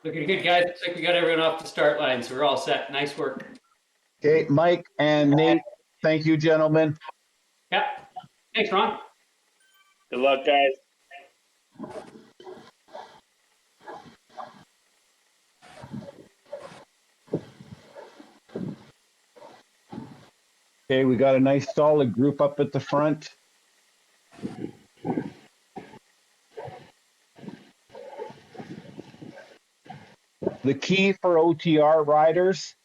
Looking good, guys. Looks like we got everyone off the start line, so we're all set. Nice work. Okay, Mike and Nate, thank you, gentlemen. Yeah. Thanks, Ron. Good luck, guys. Okay, we got a nice solid group up at the front. The key for OTR riders,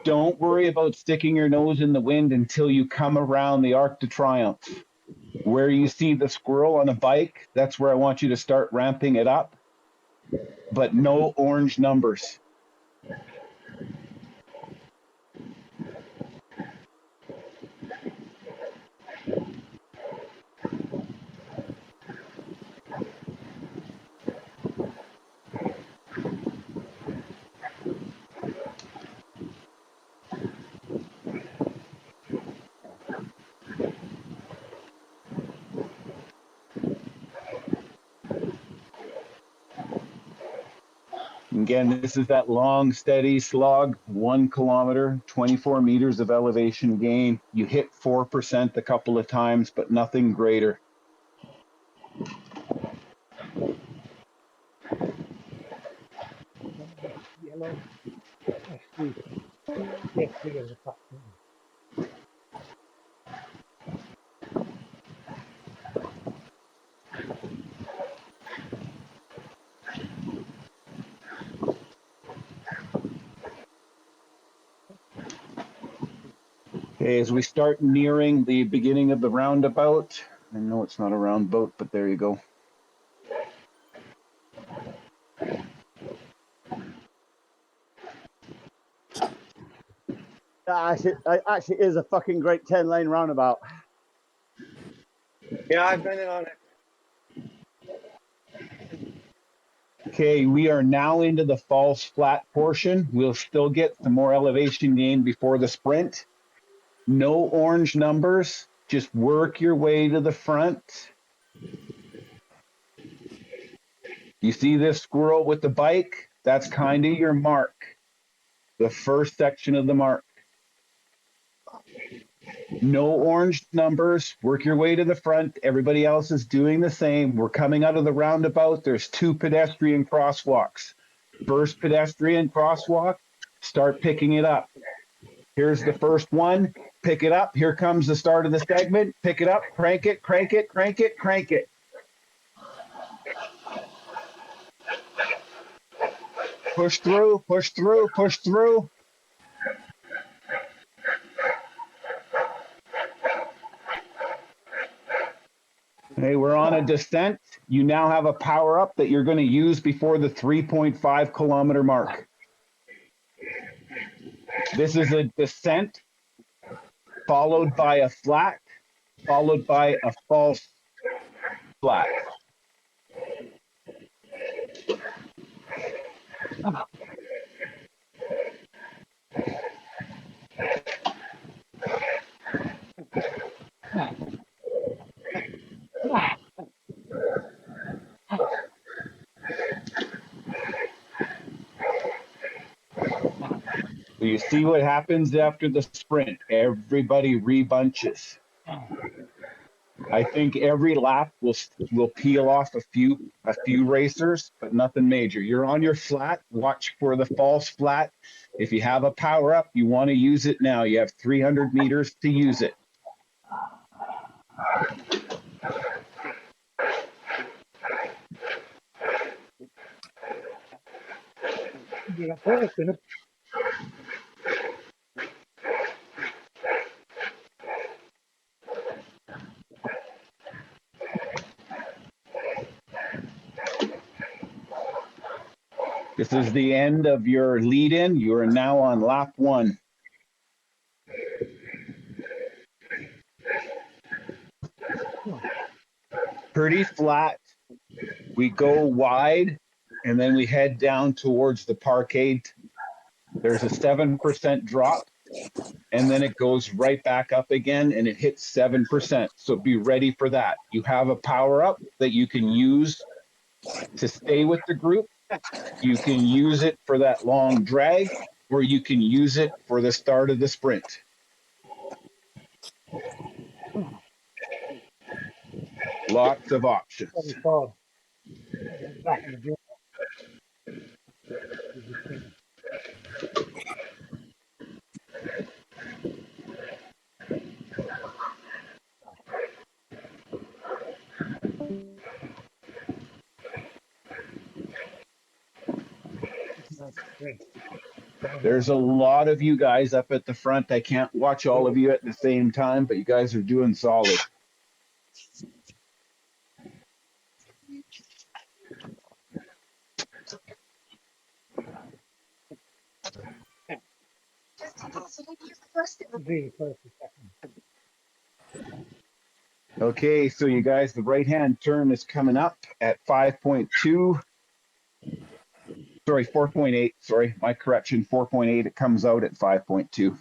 don't worry about sticking your nose in the wind until you come around the Arc de Triomphe. Where you see the squirrel on a bike, that's where I want you to start ramping it up, but no orange numbers. Again, this is that long, steady slog, 1 kilometer, 24 meters of elevation gain. You hit 4% a couple of times, but nothing greater. Yellow. SD. Yes, we get the platform. Okay, as we start nearing the beginning of the roundabout, I know it's not a roundabout, but there you go. Actually is a fucking great 10-lane roundabout. Yeah, I've been on it. Okay, we are now into the false flat portion. We'll still get some more elevation gain before the sprint. No orange numbers. Just work your way to the front. You see this squirrel with the bike? That's kind of your mark. The first section of the mark. No orange numbers. Work your way to the front. Everybody else is doing the same. We're coming out of the roundabout. There's 2 pedestrian crosswalks. First pedestrian crosswalk, start picking it up. Here's the first one. Pick it up. Here comes the start of the segment. Pick it up. Crank it, crank it, crank it, crank it. Push through, push through, push through. Okay, we're on a descent. You now have a power up that you're going to use before the 3.5 kilometer mark. This is a descent followed by a flat, followed by a false flat. You see what happens after the sprint. Everybody rebunches. I think every lap will peel off a few racers, but nothing major. You're on your flat. Watch for the false flat. If you have a power up, you want to use it now. You have 300 meters to use it. Yeah, person. This is the end of your lead in. You are now on lap 1. Pretty flat. We go wide and then we head down towards the parkade. There's a 7% drop and then it goes right back up again and it hits 7%. So be ready for that. You have a power up that you can use to stay with the group, You can use it for that long drag, or you can use it for the start of the sprint. Lots of options. What we call back in the gym. There's a lot of you guys up at the front. I can't watch all of you at the same time, but you guys are doing solid. Okay, so you guys, the right-hand turn is coming up at 5.2. Sorry, 4.8. Sorry, my correction, 4.8. It comes out at 5.2.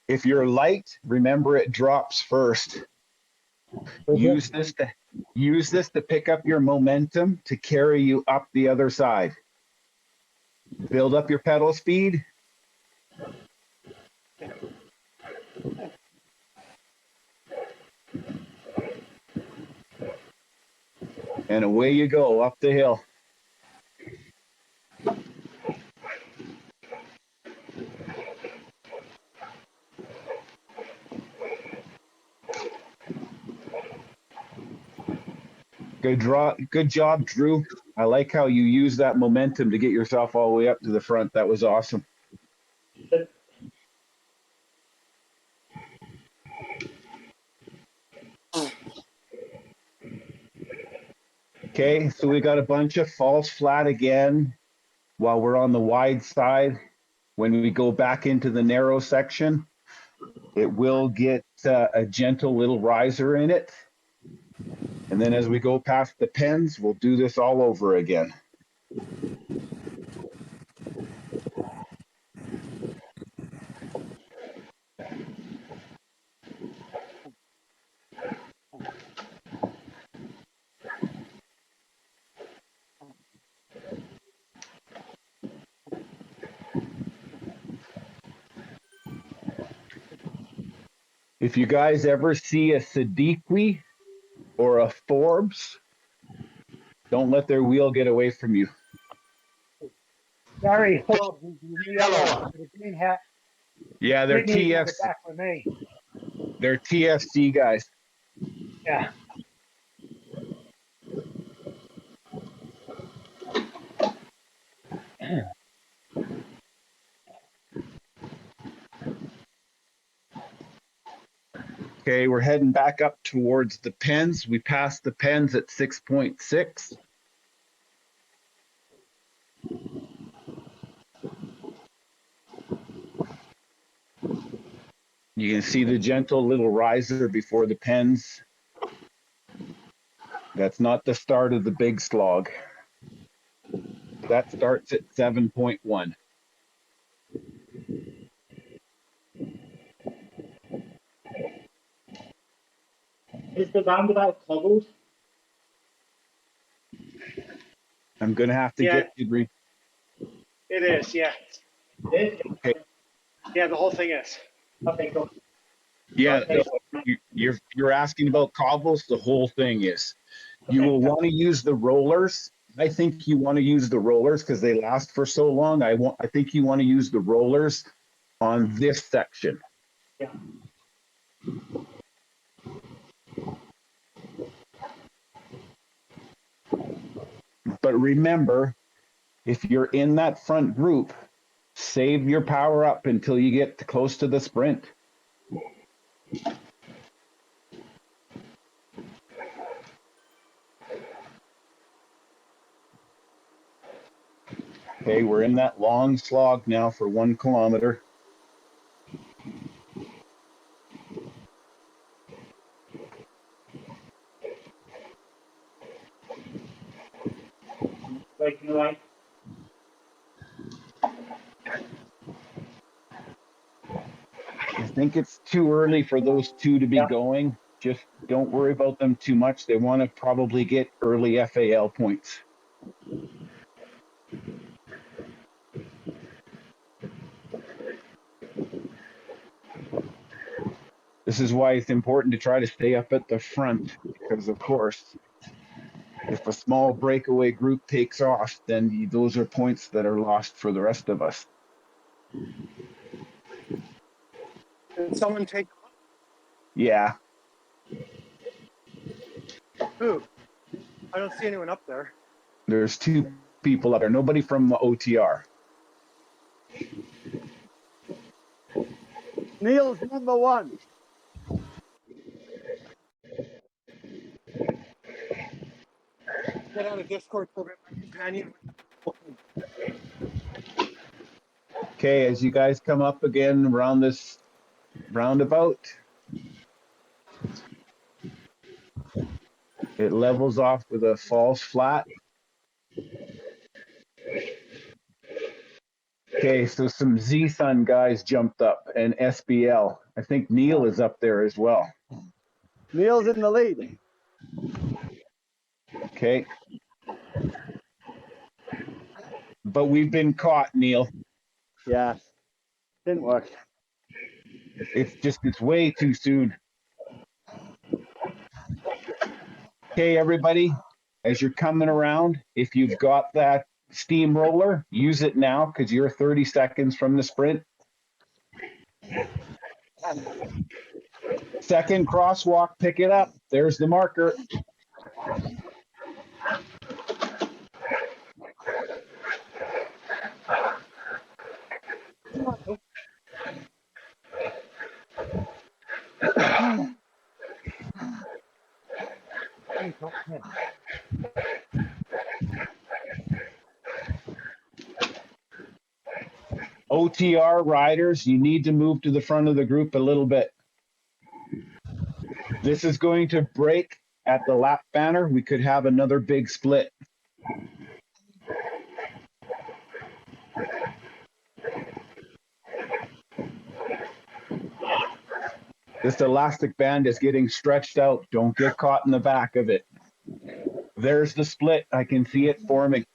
If you're light, remember it drops first. Use this to pick up your momentum to carry you up the other side. Build up your pedal speed. And away you go up the hill. Good job, Drew. I like how you use that momentum to get yourself all the way up to the front. That was awesome. Okay, so we got a bunch of false flat again while we're on the wide side. When we go back into the narrow section, it will get a gentle little riser in it. And then as we go past the pens, we'll do this all over again. If you guys ever see a Sadiqui or a Forbes, don't let their wheel get away from you. Gary Forbes is the yellow with a green hat. Yeah, they're Whitney's in the TFC. back with me. They're TFC guys. Yeah. Okay, we're heading back up towards the pens. We passed the pens at 6.6. You can see the gentle little riser before the pens. That's not the start of the big slog. That starts at 7.1. Is the roundabout cobbled? I'm going to have to Yeah. get you. It is, yeah. Okay. Yeah, the whole thing is. Okay, cool. Yeah, you're asking about cobbles. The whole thing is. You will want to use the rollers. I think you want to use the rollers because they last for so long. I think you want to use the rollers on this section. Yeah. But remember, if you're in that front group, save your power up until you get close to the sprint. Okay, we're in that long slog now for 1 kilometer. Breaking away. I think it's too early for those two to be going. Just don't worry about them too much. They want to probably get early FAL points. This is why it's important to try to stay up at the front, because of course, if a small breakaway group takes off, then those are points that are lost for the rest of us. Did someone take Yeah, who? I don't see anyone up there. there's 2 people up there. Nobody from OTR. Neil's number 1. Get out of Discord program, my companion. Okay, as you guys come up again around this roundabout, it levels off with a false flat. Okay, so some Z-Sun guys jumped up and SBL. I think Neil is up there as well. Neil's in the lead. Okay. But we've been caught, Neil. Yeah. Didn't work. It's way too soon. Okay, everybody, as you're coming around, if you've got that steamroller, use it now because you're 30 seconds from the sprint. Second crosswalk, pick it up. There's the marker. OTR riders, you need to move to the front of the group a little bit. This is going to break at the lap banner. We could have another big split. This elastic band is getting stretched out. Don't get caught in the back of it. There's the split. I can see it forming.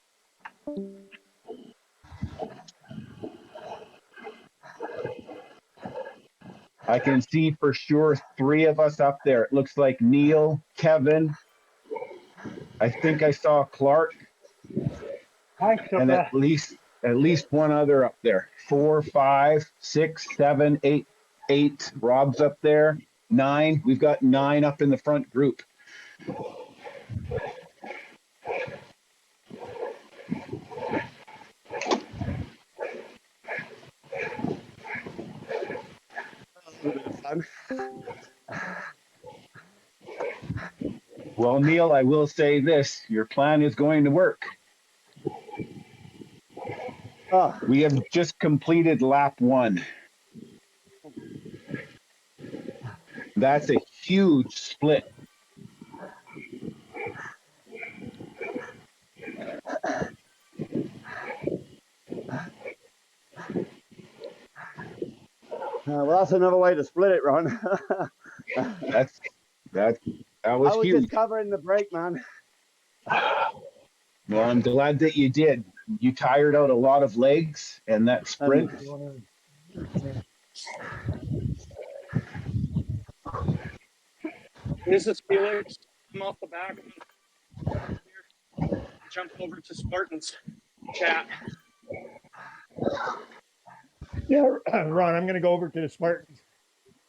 I can see for sure 3 of us up there. It looks like Neil, Kevin. I think I saw Clark. And at least 1 other up there. 4, 5, 6, 7, 8, 8. Rob's up there. 9. We've got 9 up in the front group. Well, Neil, I will say this. Your plan is going to work. We have just completed lap 1. That's a huge split. Well, that's another way to split it, Ron. that was I was huge. just covering the break, man. Well, I'm glad that you did. You tired out a lot of legs, and that sprint. This is Felix. I'm off the back. Jump over to Spartan's chat. Yeah, Ron, I'm going to go over to the Spartans.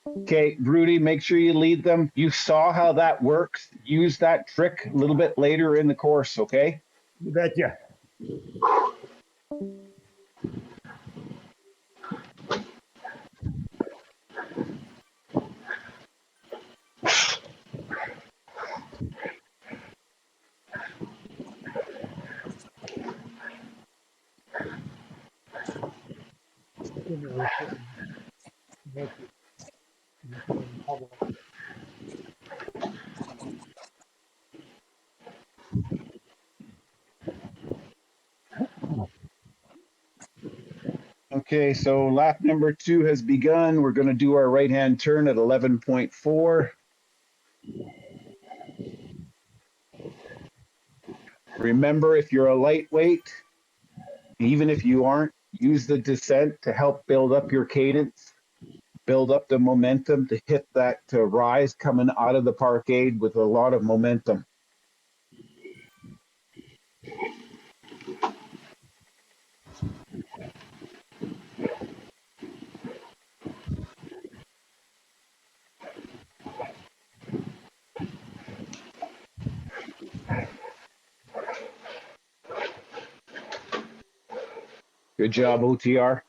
Okay, Rudy, make sure you lead them. You saw how that works. Use that trick a little bit later in the course, okay? You betcha. Okay, so lap number 2 has begun. We're going to do our right-hand turn at 11.4. Remember, if you're a lightweight, even if you aren't, use the descent to help build up your cadence, build up the momentum to hit that rise coming out of the parkade with a lot of momentum. Good job, OTR.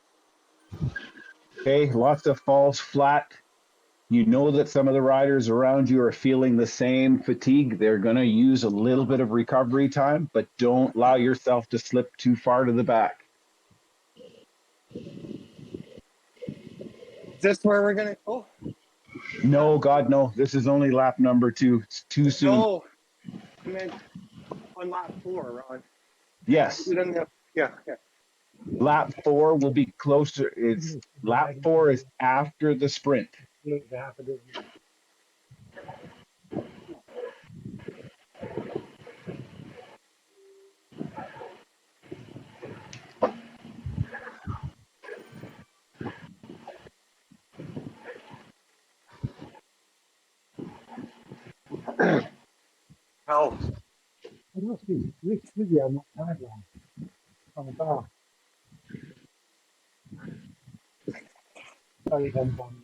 Okay, lots of falls flat. You know that some of the riders around you are feeling the same fatigue. They're going to use a little bit of recovery time, but don't allow yourself to slip too far to the back. Is this where we're gonna go? No, God, no. This is only lap number 2. It's too soon. No, I meant on lap 4, Ron. Yes. We don't have, yeah. Lap 4 will be closer. It's lap 4 is after the sprint. Look, half a dozen. Hell, It must be Rick Swiggy on that sideline. On the bar. Sorry, then, Bond.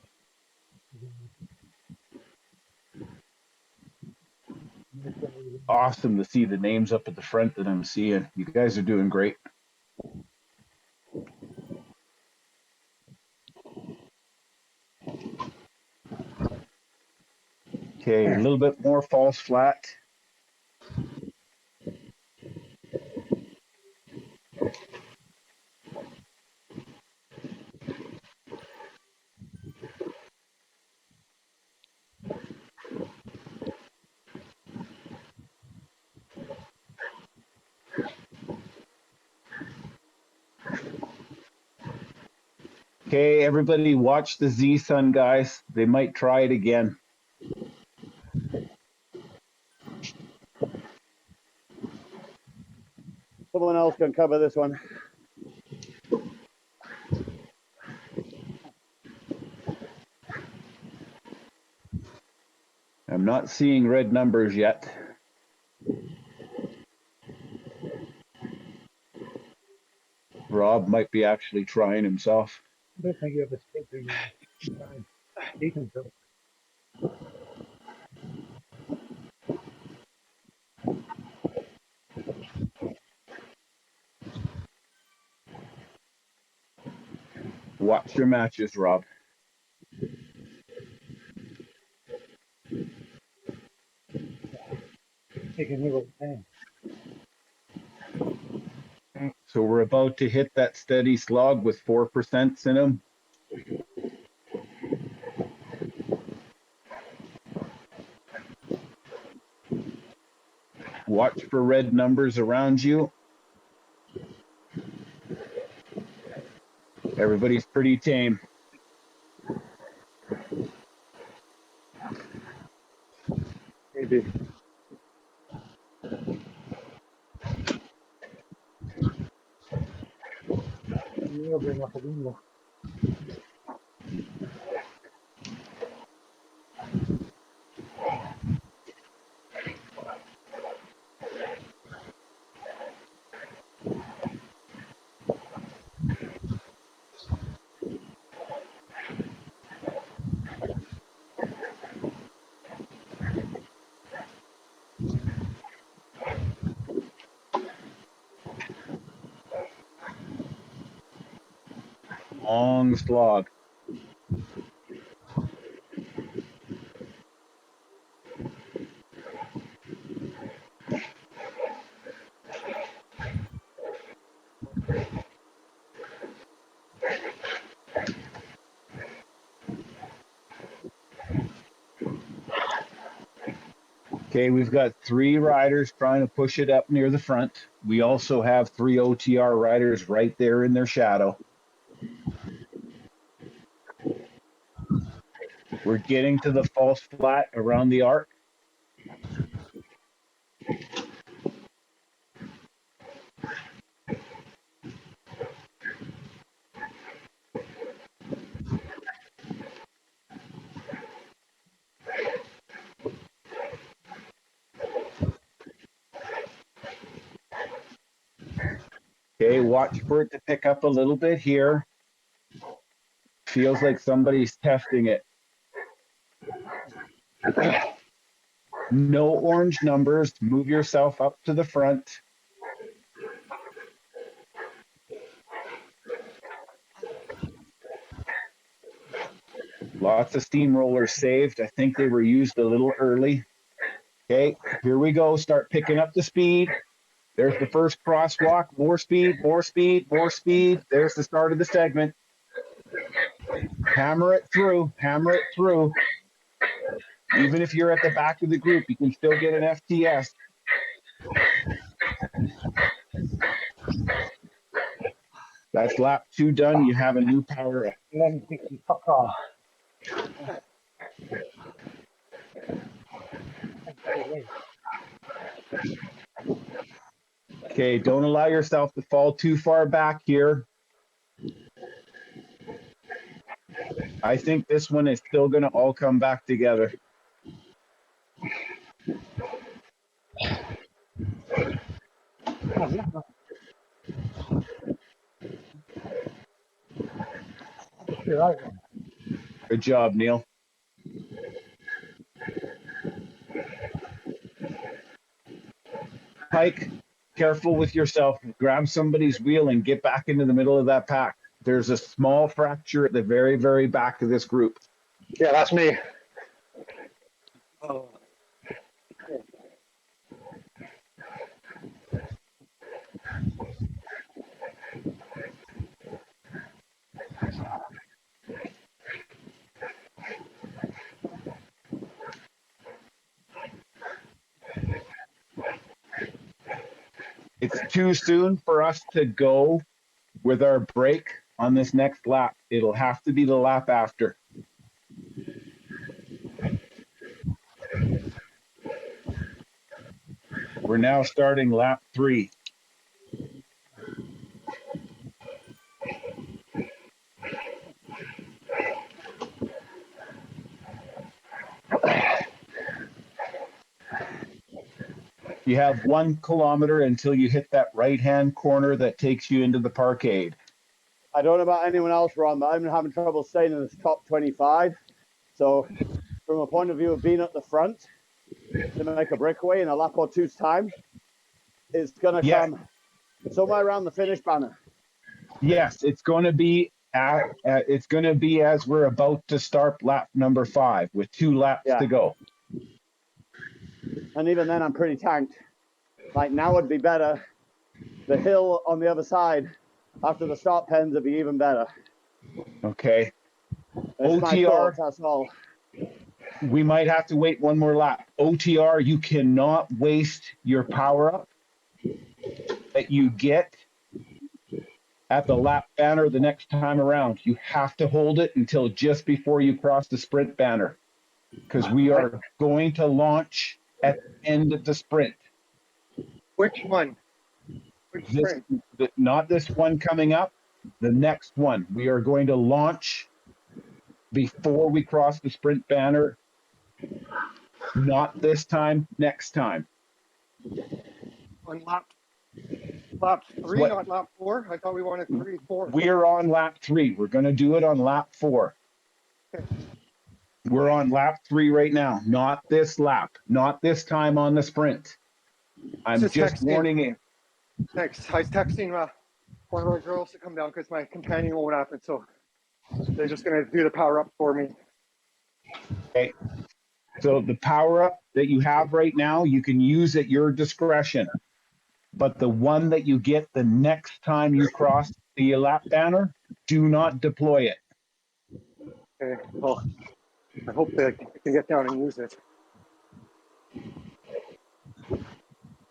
Awesome to see the names up at the front that I'm seeing. You guys are doing great. Okay, a little bit more false flat. Okay, everybody watch the Z-Sun, guys. They might try it again. Someone else can cover this one. I'm not seeing red numbers yet. Rob might be actually trying himself. I don't think you have a stick for you. He can do it. Watch your matches, Rob. He can do it. So we're about to hit that steady slog with 4% in them. Watch for red numbers around you. Everybody's pretty tame. Maybe. You'll bring up a window. Long slog. Okay, we've got 3 riders trying to push it up near the front. We also have 3 OTR riders right there in their shadow. We're getting to the false flat around the arc. Okay, watch for it to pick up a little bit here. Feels like somebody's testing it. No orange numbers. Move yourself up to the front. Lots of steamrollers saved. I think they were used a little early. Okay, here we go. Start picking up the speed. There's the first crosswalk. More speed, more speed, more speed. There's the start of the segment. Hammer it through. Hammer it through. Even if you're at the back of the group, you can still get an FTS. That's lap 2 done. You have a new power up. Then Dixie, fuck off. Okay, don't allow yourself to fall too far back here. I think this one is still going to all come back together. You're right. Good job, Neil. Pike, careful with yourself. Grab somebody's wheel and get back into the middle of that pack. There's a small fracture at the very, very back of this group. Yeah, that's me. Oh, It's too soon for us to go with our break on this next lap. It'll have to be the lap after. We're now starting lap 3. You have 1 kilometer until you hit that right-hand corner that takes you into the parkade. I don't know about anyone else, Ron, but I'm having trouble staying in this top 25. So from a point of view of being at the front to make a breakaway in a lap or two's time, it's going to come somewhere around the finish banner. Yes, it's going to be as we're about to start lap number 5 with 2 laps to go. And even then, I'm pretty tanked. Like now would be better. The hill on the other side after the start pens would be even better. Okay. It's my OTR, thoughts, that's all. we might have to wait 1 more lap. OTR, you cannot waste your power up that you get at the lap banner the next time around. You have to hold it until just before you cross the sprint banner, because we are going to launch at the end of the sprint. Which one? Which sprint? Not this one coming up, the next one. We are going to launch before we cross the sprint banner. Not this time, next time. On lap 3, What? not lap 4? I thought we wanted 3, 4. We're on lap 3. We're going to do it on lap 4. Okay. We're on lap 3 right now. Not this lap. Not this time on the sprint. I'm just warning you. Thanks. I was texting one of our girls to come down because my companion won't happen. So they're just going to do the power up for me. Okay. So the power up that you have right now, you can use at your discretion. But the one that you get the next time you cross the lap banner, do not deploy it. Okay. Well, I hope that I can get down and use it.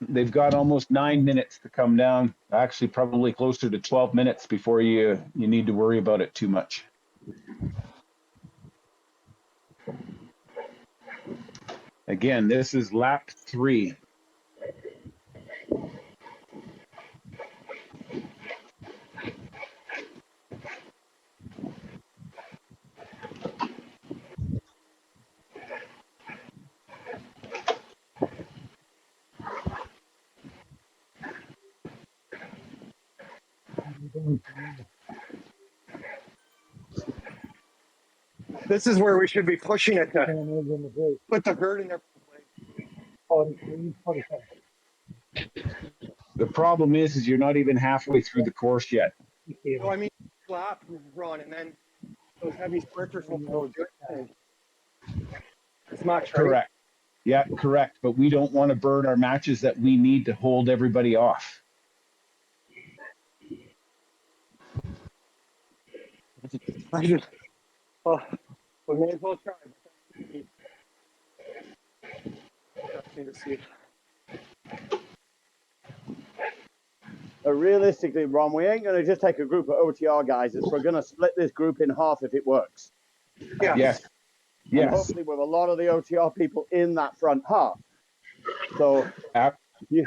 They've got almost 9 minutes to come down. Actually, probably closer to 12 minutes before you need to worry about it too much. Again, this is lap 3. This is where we should be pushing it to And in the break, put the herd in their place. 43, 47. The problem is you're not even halfway through the course yet. No, I mean lap run, and then those heavy sprinters won't go do anything as much, right? Correct. Yeah, correct. But we don't want to burn our matches that we need to hold everybody off. I just, well, we may as well try. Interesting to see. Realistically, Ron, we ain't going to just take a group of OTR guys. We're going to split this group in half if it works. Yeah. Yes. And Yes. hopefully with a lot of the OTR people in that front half. So, yeah,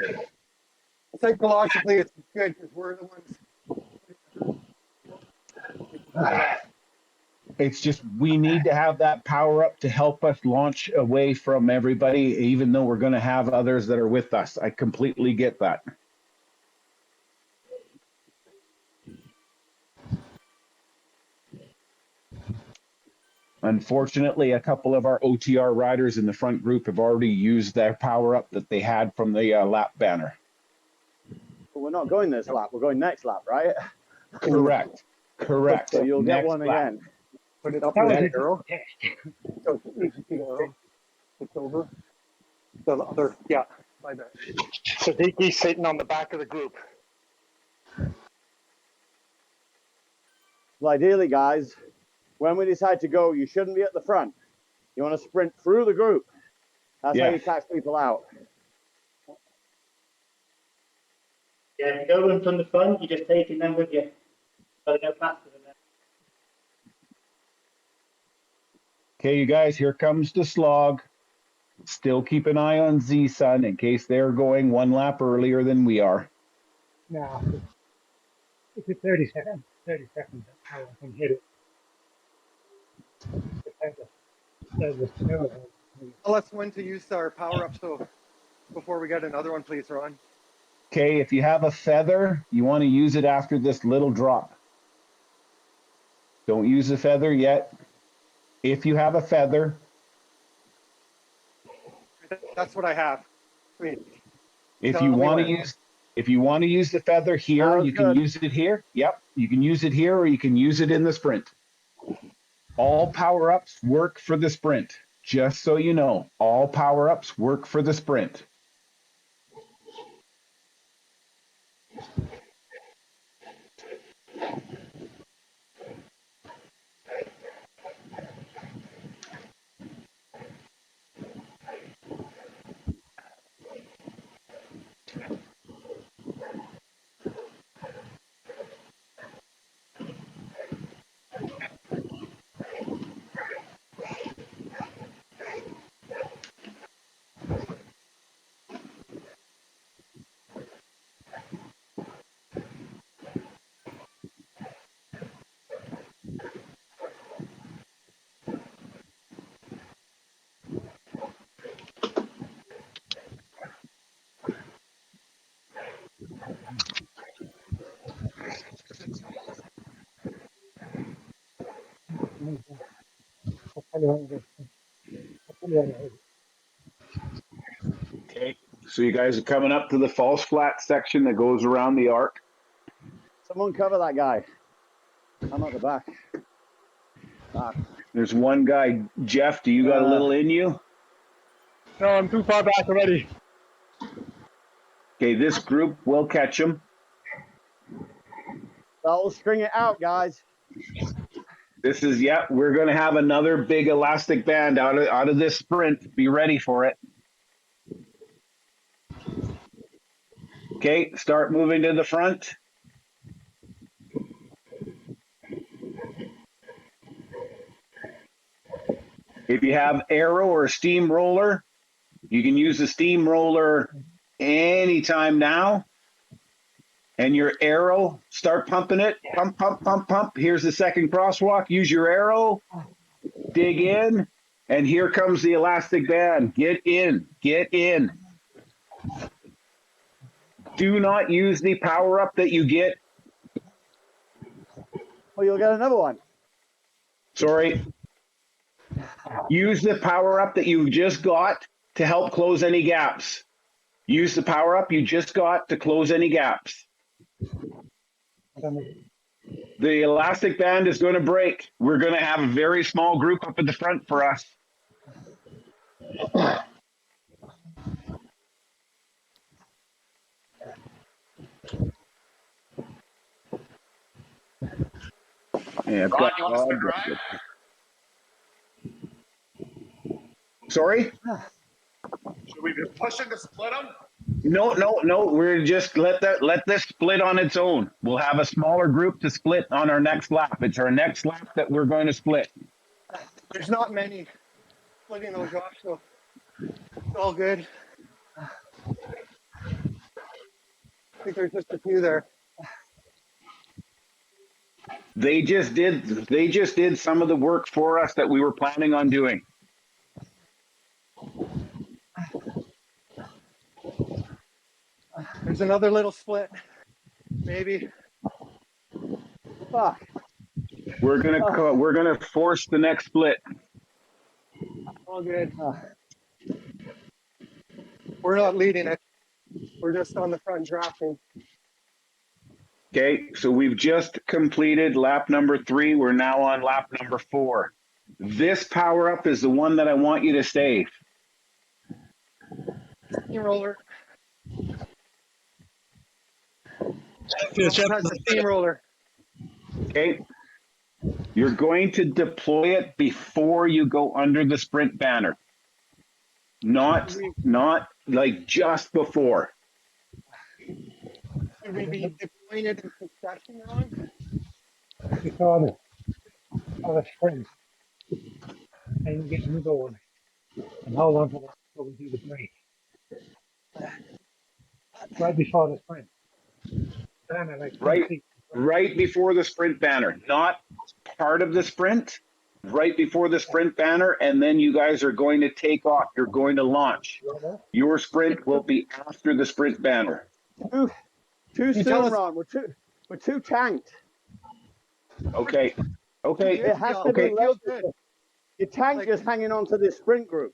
Psychologically, it's good because we're the ones. It's just we need to have that power up to help us launch away from everybody, even though we're going to have others that are with us. I completely get that. Unfortunately, a couple of our OTR riders in the front group have already used their power up that they had from the lap banner. we're not going this lap. We're going next lap, right? Correct. Correct. So you'll get Next one lap. again. Put it up That in was the a arrow. test. So you can see the arrow. It's over. The other, yeah, my bad. So Diki's sitting on the back of the group. Well, ideally, guys, when we decide to go, you shouldn't be at the front. You want to sprint through the group. That's how Yeah. you catch people out. Yeah, if you go in from the front, you're just taking them with you. Got to go faster than that. Okay, you guys, here comes the slog. Still keep an eye on Z-Sun in case they're going one lap earlier than we are. No, it's a 30 seconds. 30 seconds. That's how I can hit it. The snow. Tell us when to use our power up. So before we get another one, please, Ron. Okay, if you have a feather, you want to use it after this little drop. Don't use the feather yet. If you have a feather, That's what I have. I mean, if tell you me want to when. use the feather here, Sounds you can good. use it here. Yep, you can use it here or you can use it in the sprint. All power-ups work for the sprint. Just so you know, all power-ups work for the sprint. I'll tell you when it is. I'll tell you when it is. Okay, so you guys are coming up to the false flat section that goes around the arc. Someone cover that guy. I'm at the back. There's one guy, Jeff, do you got a little in you? No, I'm too far back already. Okay, this group will catch him. That'll string it out, guys. This is, yeah, we're going to have another big elastic band out of this sprint. Be ready for it. Okay, start moving to the front. If you have arrow or steamroller, You can use the steamroller anytime now. And your arrow, start pumping it. Pump, pump, pump, pump. Here's the second crosswalk. Use your arrow. Dig in. And here comes the elastic band. Get in. Get in. Do not use the power up that you get. Well, you'll get another one. Sorry. Use the power up that you just got to help close any gaps. Use the power up you just got to close any gaps. I don't know. The elastic band is going to break. We're going to have a very small group up at the front for us. Yeah, I've Ron, got you want to spin drive? Sorry? Should we be pushing to split them? No. We're just let this split on its own. We'll have a smaller group to split on our next lap. It's our next lap that we're going to split. There's not many splitting those off, so it's all good. I think there's just a few there. They just did some of the work for us that we were planning on doing. There's another little split, maybe. Fuck. We're gonna force the next split. All good. We're not leading it. We're just on the front drafting. Okay, so we've just completed lap number 3. We're now on lap number 4. This power up is the one that I want you to save. Steamroller. Finish up. That's a steamroller. Okay. You're going to deploy it before you go under the sprint banner. Not like just before. Should we be deploying it in succession, Ron? Before the sprint, and get another one, and hold on to that before we do the break. Right before the sprint. Banner, like Right before the sprint banner, not part of the sprint, right before the sprint banner, and then you guys are going to take off. You're going to launch. Your sprint will be after the sprint banner. Too tell soon, us- Ron. We're too tanked. Okay. Okay. It has to Okay. be less. Your tank just hanging on to this sprint group.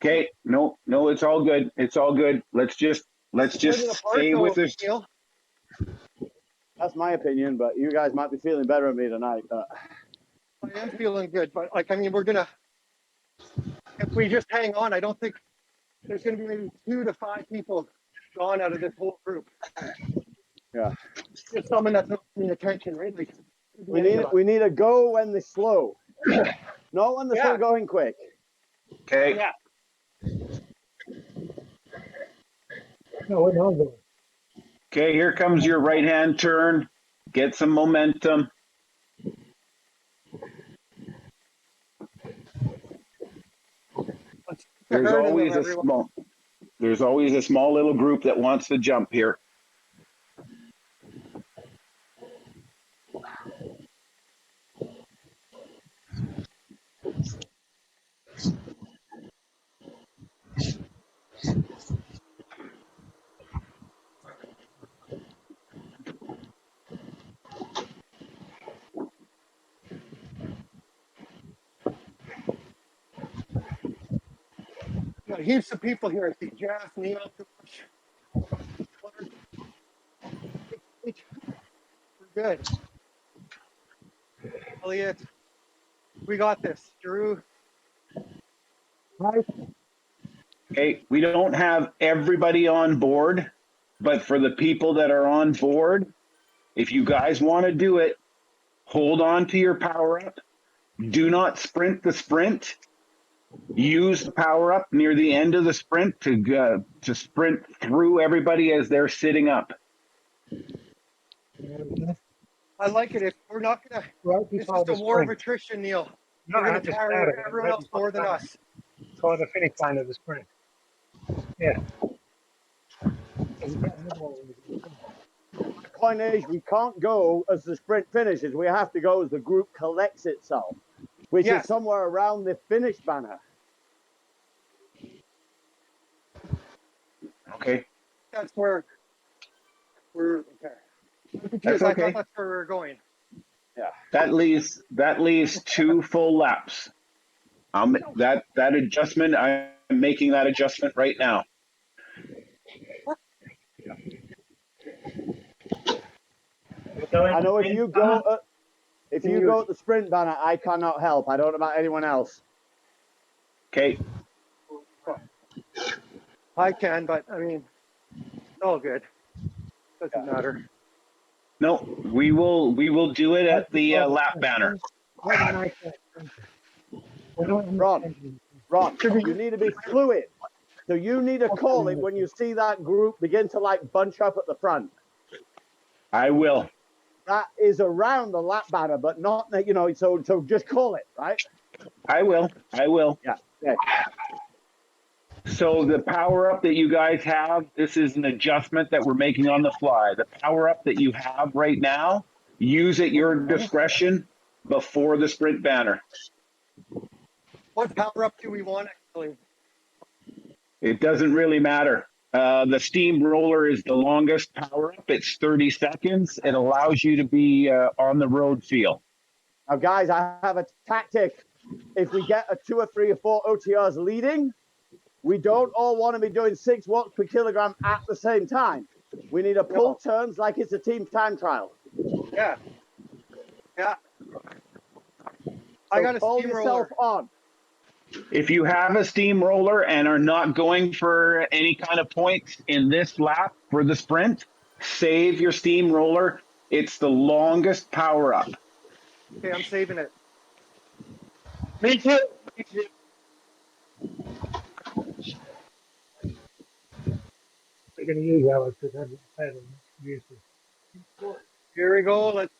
Okay. No, it's all good. It's all good. Let's just stay with this. That's my opinion, but you guys might be feeling better than me tonight. I am feeling good, but like, I mean, we're gonna, if we just hang on, I don't think there's gonna be maybe 2 to 5 people gone out of this whole group. Yeah. Just someone that's not paying attention, right? Like, We need a go when they're slow, not when they're still going quick. Okay. Yeah. No, we're not going. Okay. Here comes your right hand turn. Get some momentum. There's always a small little group that wants to jump here. Got heaps of people here. I see Jeff, Neil, we're good. Elliot, we got this. Drew. Right? Okay, we don't have everybody on board, but for the people that are on board, if you guys want to do it, hold on to your power up. Do not sprint the sprint. Use the power up near the end of the sprint to sprint through everybody as they're sitting up. I like it. If we're not gonna, Right it's before just the a war of sprint. attrition, Neil. Not We're gonna at the tire start of it, everyone right else before more than the- us. For the finish line of the sprint. Yeah. And you get another one when you do the front. The point is, we can't go as the sprint finishes. We have to go as the group collects itself, which is Yes. somewhere around the finish banner. Okay, That's where we're okay. I'm confused. That's I okay. thought that's where we're going. that leaves 2 full laps. That adjustment, I'm making that adjustment right now. We're going I know to if you finish go banner. at, if you go at the sprint banner, I cannot help. I don't know about anyone else. Okay, I can, but I mean, it's all good. Doesn't matter. no, we will do it at the lap banner. Why don't I say something? We're not in the Ron. engine. Ron, you need to be fluid. So you need to call it when you see that group begin to like bunch up at the front. I will. That is around the lap banner, but not, you know, so just call it, right? I will. Yeah. Yeah. So the power up that you guys have, this is an adjustment that we're making on the fly. The power up that you have right now, use at your discretion before the sprint banner. What power up do we want actually? It doesn't really matter. The steamroller is the longest power up. It's 30 seconds. It allows you to be on the road feel. Now, guys, I have a tactic. If we get a 2 or 3 or 4 OTRs leading, we don't all want to be doing 6 watts per kilogram at the same time. We need to pull turns like it's a team time trial. Yeah. Yeah. I got a Call steamroller. yourself on. If you have a steamroller and are not going for any kind of points in this lap for the sprint, save your steamroller. It's the longest power up. Okay, I'm saving it. Me too. Me too. We're going to use ours because I'm pedal. Here we go. Let's.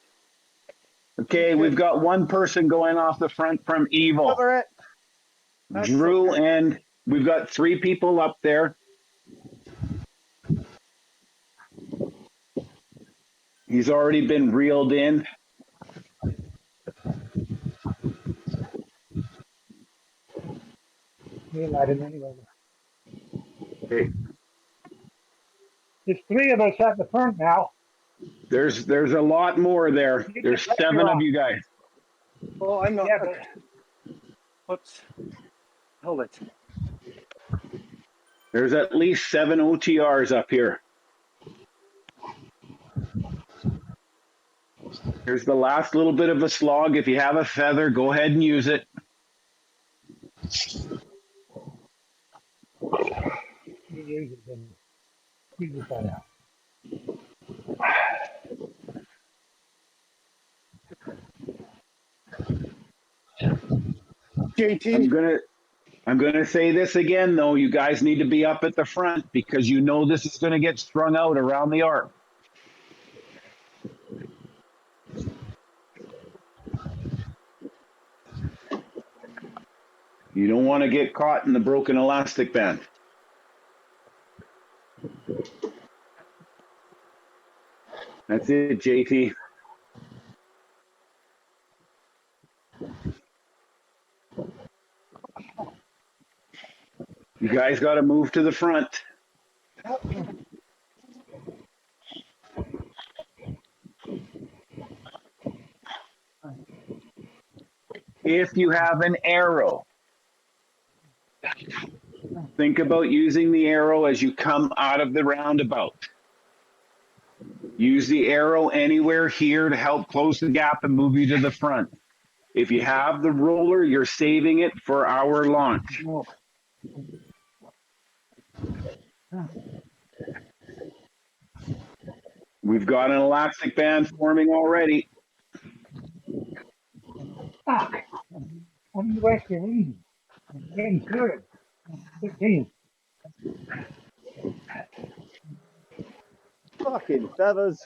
Okay, we've got one person going off the front from Evil. Cover it. That's Drew, okay. and we've got 3 people up there. He's already been reeled in. Me and Adam anyway. Okay. There's 3 of us at the front now. There's a lot more there. There's 7 of you guys. Oh, I'm not. Yeah, but Whoops. Hold it. There's at least 7 OTRs up here. Here's the last little bit of a slog. If you have a feather, go ahead and use it. you use it then. You just find out. JT. I'm gonna say this again though. You guys need to be up at the front because you know this is gonna get strung out around the arc. You don't want to get caught in the broken elastic band. That's it, JT. You guys got to move to the front. If you have an arrow, think about using the arrow as you come out of the roundabout. Use the arrow anywhere here to help close the gap and move you to the front. If you have the roller, you're saving it for our launch. We've got an elastic band forming already. Fuck. I'm wasting easy. I'm getting good. 15. Fucking feathers.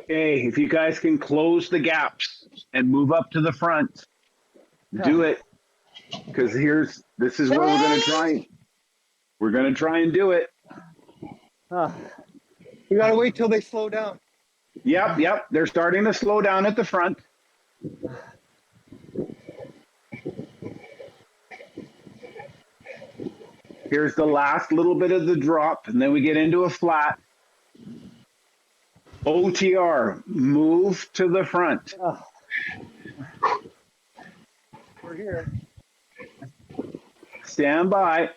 Okay, if you guys can close the gaps and move up to the front. Do it. Because this is where we're gonna try. We're gonna try and do it. We gotta wait till they slow down. Yep. They're starting to slow down at the front. Here's the last little bit of the drop, and then we get into a flat. OTR, move to the front. We're here. Stand by.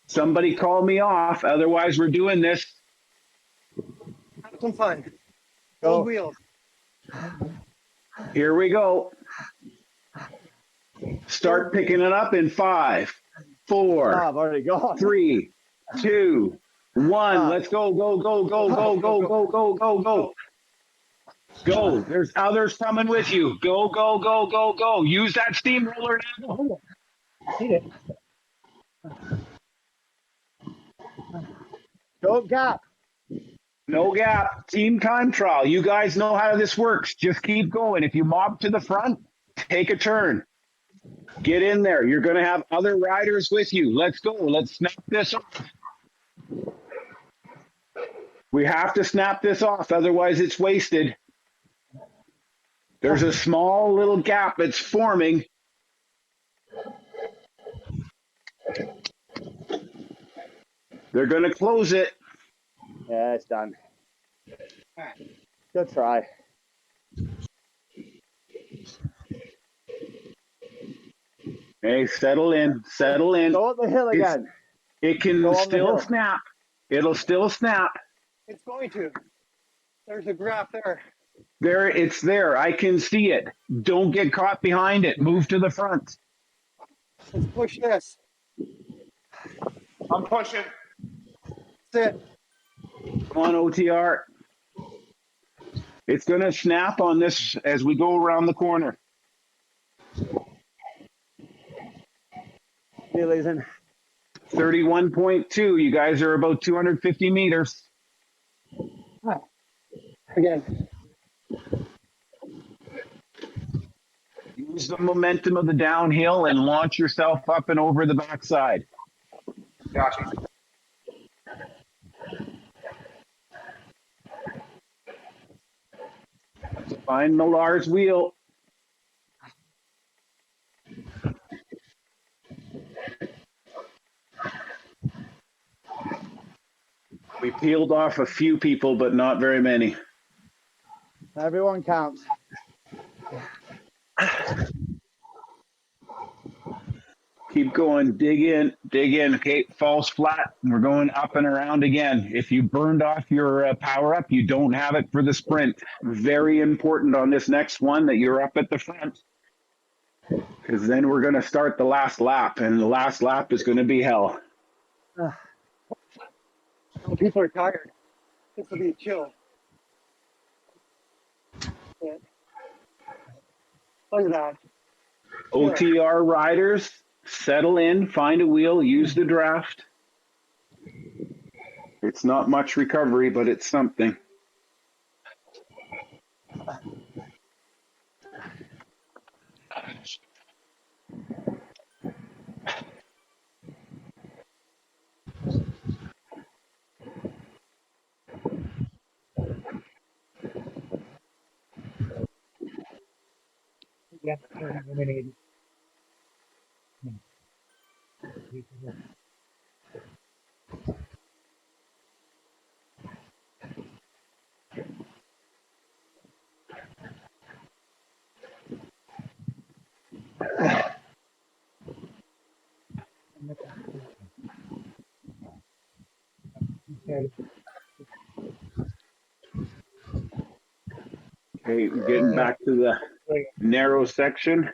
Somebody call me off, otherwise we're doing this. Have some fun. Go. Old wheels. Here we go. Start picking it up in 5, 4, I've already gone. 3, 2, 1. Let's go. Go. There's others coming with you. Go. Use that steamroller now. Hold on. Hit it. Don't gap. No gap. Team time trial. You guys know how this works. Just keep going. If you mob to the front, take a turn. Get in there. You're going to have other riders with you. Let's go. Let's snap this off. We have to snap this off. Otherwise, it's wasted. There's a small little gap that's forming. They're going to close it. Yeah, it's done. Good try. Hey, settle in. Go up the hill again. It can Go on the still hill. snap. It'll still snap. It's going to. There's a graph there. It's there. I can see it. Don't get caught behind it. Move to the front. Let's push this. I'm pushing. That's it. Come on, OTR. It's going to snap on this as we go around the corner. Wheelies in. 31.2. You guys are about 250 meters. Again. Use the momentum of the downhill and launch yourself up and over the backside. Gotcha. Find Millar's wheel. We peeled off a few people, but not very many. Everyone counts. Keep going, dig in. Okay, falls flat. We're going up and around again. If you burned off your power up, you don't have it for the sprint. Very important on this next one that you're up at the front. Because then we're going to start the last lap, and the last lap is going to be hell. People are tired. This will be chill. Yeah. Look at that. OTR riders, settle in, find a wheel, use the draft. It's not much recovery, but it's something. Yeah, eliminated. Okay, we're getting back to the narrow section.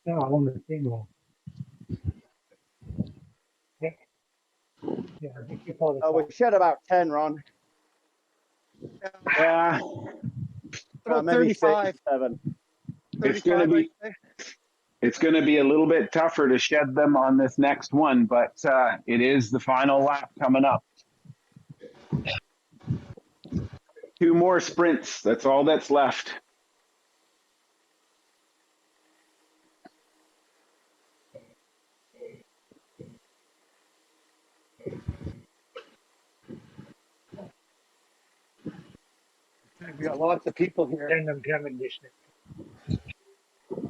No, I want the thing wrong. Yeah. Yeah, I think you call it. We shed about 10, Ron. Yeah, About Maybe 35. 6, 7. it's going to be It's going to be a little bit tougher to shed them on this next one, but it is the final lap coming up. 2 more sprints. That's all that's left. We got lots of people here. Send them air conditioning.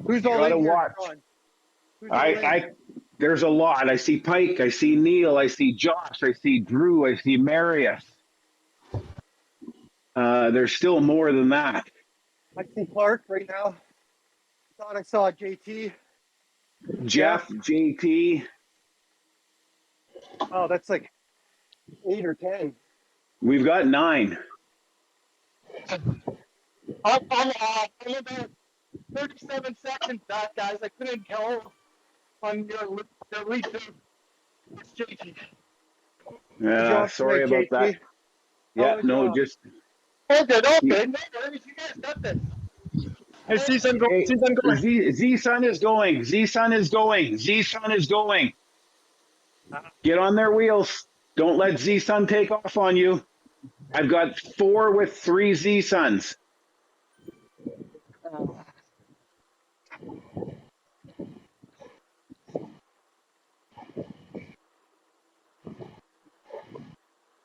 Who's You all gotta in here, watch. Ron? Who's all in? There's a lot. I see Pike. I see Neil. I see Josh. I see Drew. I see Marius. There's still more than that. I see Clark right now. Thought I saw JT. Jeff, JT. Oh, that's like 8 or 10. We've got 9. I'm about 37 seconds back, guys. I couldn't tell on your lead. It's JT. Sorry about that. Yeah, no, just. All good. No worries. You guys got this. Hey, season going. Hey, Season going. Z-Sun is going. Z-Sun is going. Z-Sun is going. Get on their wheels. Don't let Z-Sun take off on you. I've got 4 with 3 Z-Suns.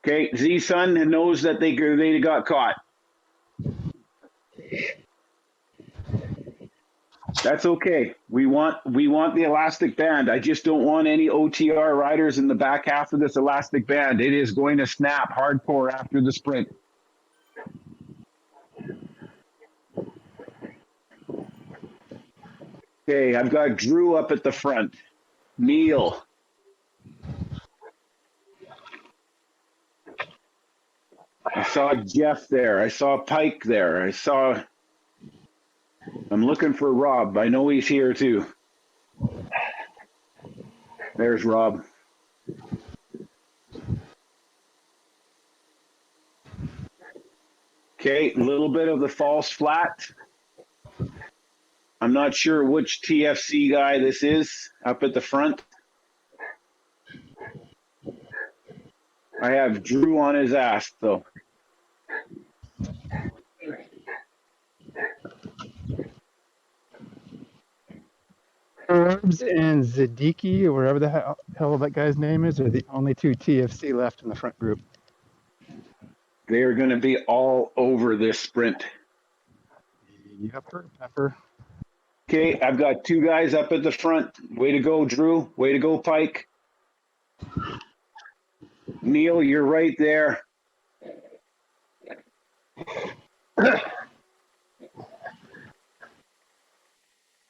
Okay, Z-Sun knows that they got caught. That's okay. We want the elastic band. I just don't want any OTR riders in the back half of this elastic band. It is going to snap hardcore after the sprint. Okay, I've got Drew up at the front. Neil. I saw Jeff there. I saw Pike there. I'm looking for Rob. I know he's here too. There's Rob. Okay, a little bit of the false flat. I'm not sure which TFC guy this is up at the front. I have Drew on his ass though. Herbs and Zadiki, or whatever the hell that guy's name is, are the only 2 TFC left in the front group. They are going to be all over this sprint. Pepper. Okay, I've got 2 guys up at the front. Way to go, Drew. Way to go, Pike. Neil, you're right there.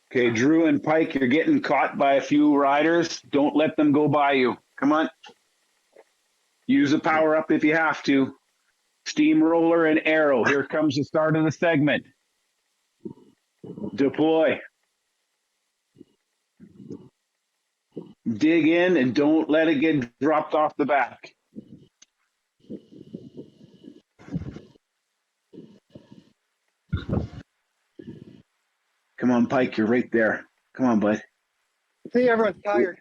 Okay, Drew and Pike, you're getting caught by a few riders. Don't let them go by you. Come on. Use a power up if you have to. Steamroller and arrow. Here comes the start of the segment. Deploy. Dig in and don't let it get dropped off the back. Come on, Pike, you're right there. Come on, bud. See, everyone's tired.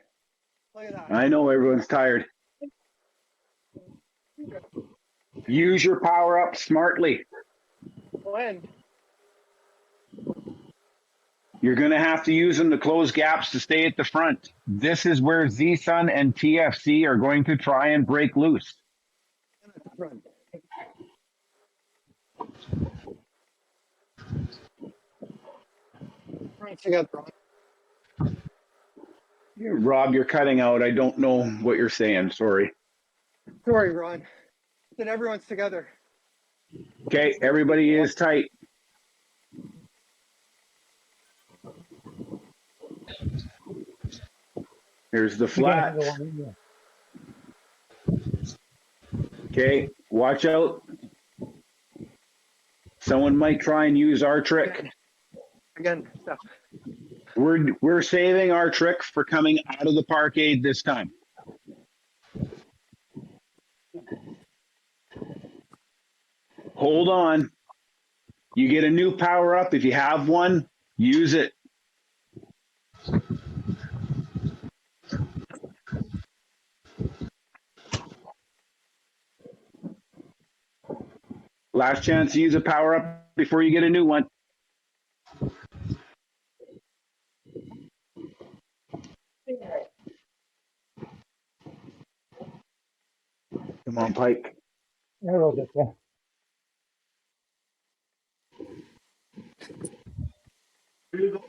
Look at that. I know everyone's tired. Use your power up smartly. When? You're going to have to use them to close gaps to stay at the front. This is where Z-Sun and TFC are going to try and break loose. Run. Run together, Ron. Rob, you're cutting out. I don't know what you're saying. Sorry. Sorry, Ron. Then everyone's together. Okay, everybody is tight. Here's the flat. Okay, watch out. Someone might try and use our trick. Again, stuff. We're saving our trick for coming out of the parkade this time. Hold on. You get a new power up. If you have one, use it. Last chance to use a power up before you get a new one. Come on, Pike. Arrows up there. Nope.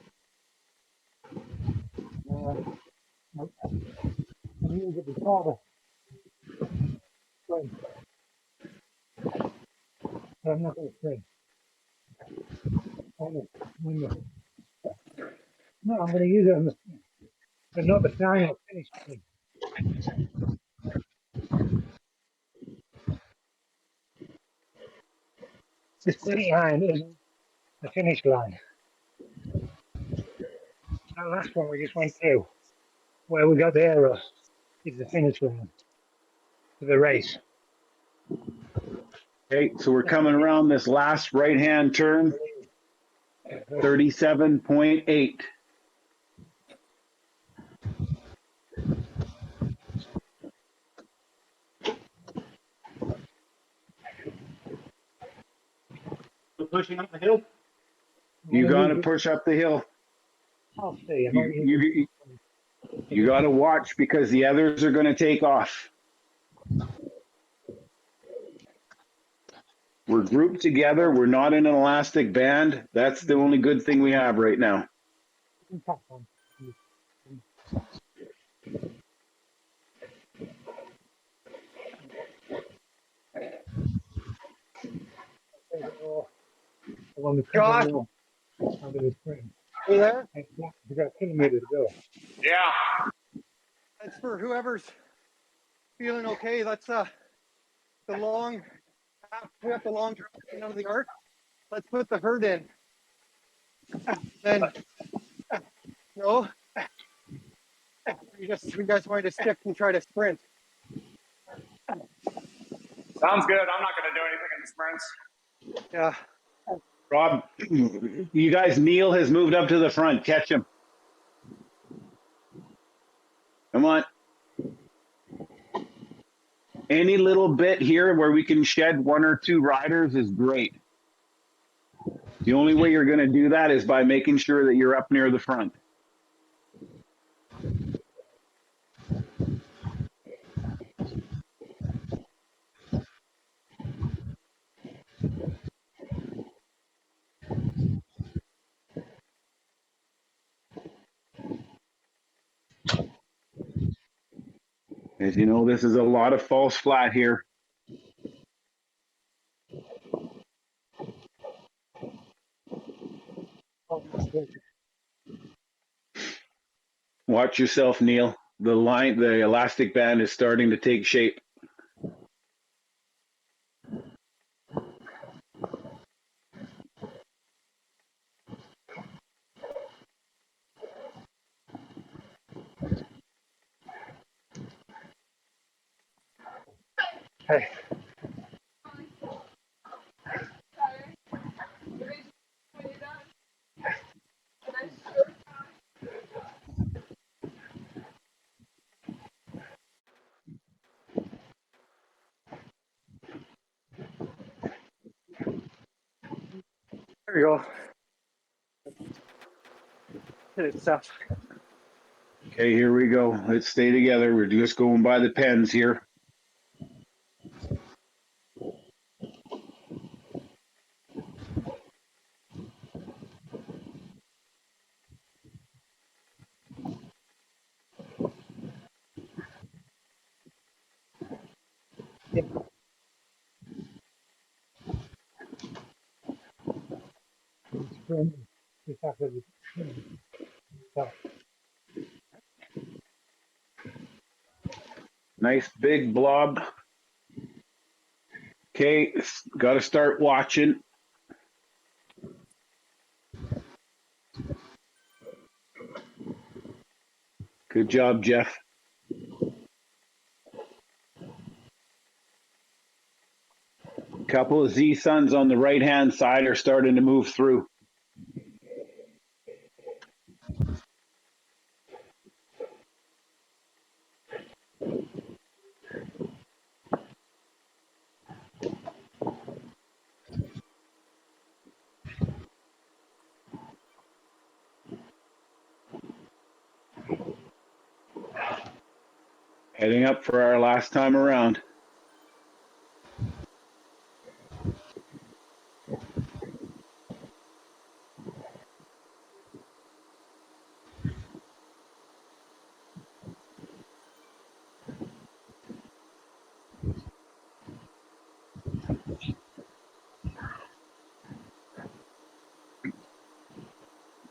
I need to get the father. But I'm not going to spring. No, I'm going to use it on the, but not the final finish thing. The finish line is the finish line. That last one we just went through, where we got the arrow, is the finish line for the race. Okay, so we're coming around this last right-hand turn, 37.8. We're pushing up the hill. You got to push up the hill. I'll see. I might use You got to watch because the others are going to take off. We're grouped together. We're not in an elastic band. That's the only good thing we have right now. Josh, under the spring. are you there? We got a kilometer to go. Yeah. That's for whoever's feeling okay. That's the long, we have the long drive out of the arc. Let's put the herd in. Then, no, you guys want to stick and try to sprint. Sounds good. I'm not going to do anything in the sprints. Yeah. Rob, you guys, Neil has moved up to the front. Catch him. Come on. Any little bit here where we can shed one or two riders is great. The only way you're going to do that is by making sure that you're up near the front. As you know, this is a lot of false flat here. Watch yourself, Neil. The elastic band is starting to take shape. Hey. There you go. It's tough. Okay, here we go. Let's stay together. We're just going by the pens here. Sprint just after the so, Nice big blob. Okay, got to start watching. Good job, Jeff. Couple of Z Suns on the right-hand side are starting to move through. Heading up for our last time around.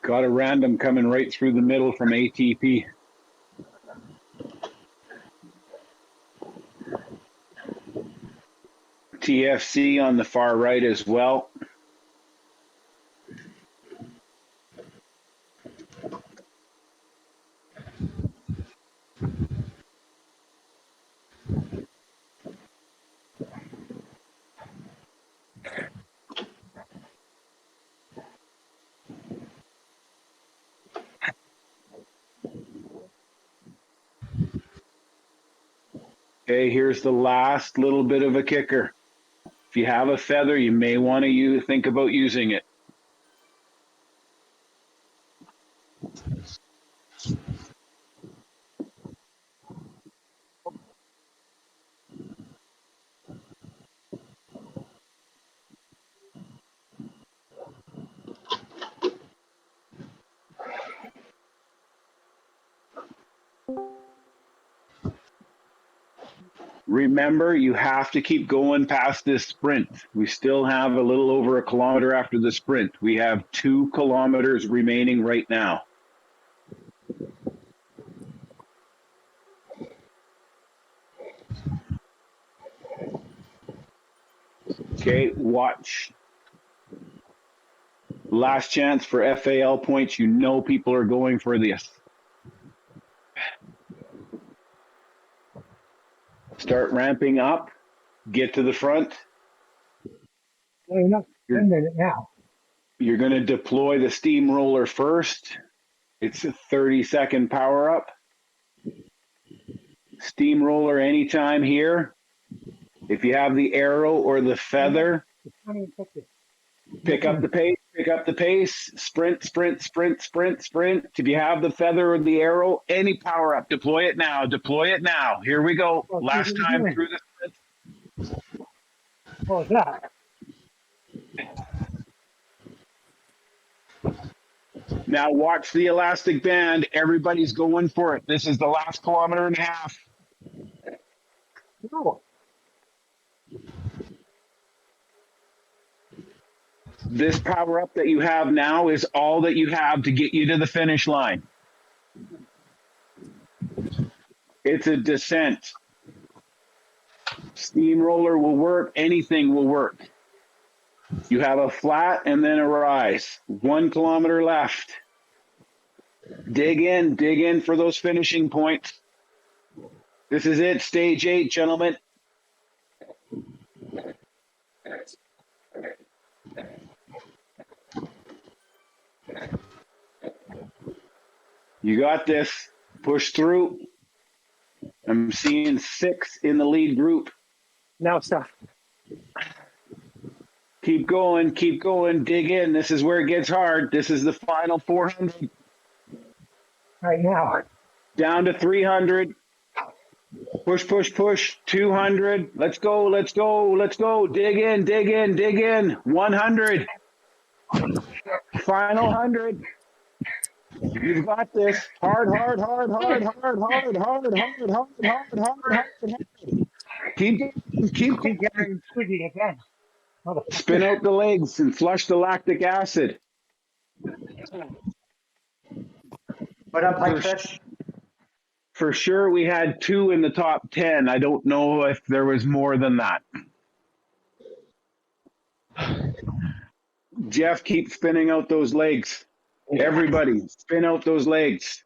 Got a random coming right through the middle from ATP. TFC on the far right as well. Okay, here's the last little bit of a kicker. If you have a feather, you may want to think about using it. Remember, you have to keep going past this sprint. We still have a little over a kilometer after the sprint. We have 2 kilometers remaining right now. Okay, watch. Last chance for FAL points. You know people are going for this. Start ramping up. Get to the front. No, you're not spending it now. You're going to deploy the steamroller first. It's a 30-second power up. Steamroller anytime here. If you have the arrow or the feather, pick up the pace, pick up the pace, sprint, sprint, sprint, sprint, sprint. If you have the feather or the arrow, any power up, deploy it now, deploy it now. Here we go. Last time through the sprint. What was that? Now watch the elastic band. Everybody's going for it. This is the last kilometer and a half. No. This power up that you have now is all that you have to get you to the finish line. It's a descent. Steamroller will work. Anything will work. You have a flat and then a rise. 1 kilometer left. Dig in for those finishing points. This is it, stage 8, gentlemen. You got this. Push through. I'm seeing 6 in the lead group. Now stop. Keep going, dig in. This is where it gets hard. This is the final 400. Right now. Down to 300. Push, push, push. 200. Let's go, let's go, let's go. Dig in, dig in, dig in. 100. Final 100. You've got this. Hard, hard, hard, hard, hard, hard, hard, hard, hard, hard, hard, hard. Keep Getting squeaky again. Spin out the legs and flush the lactic acid. But I'm Pipefish. For sure, we had 2 in the top 10. I don't know if there was more than that. Jeff, keep spinning out those legs. Everybody, spin out those legs.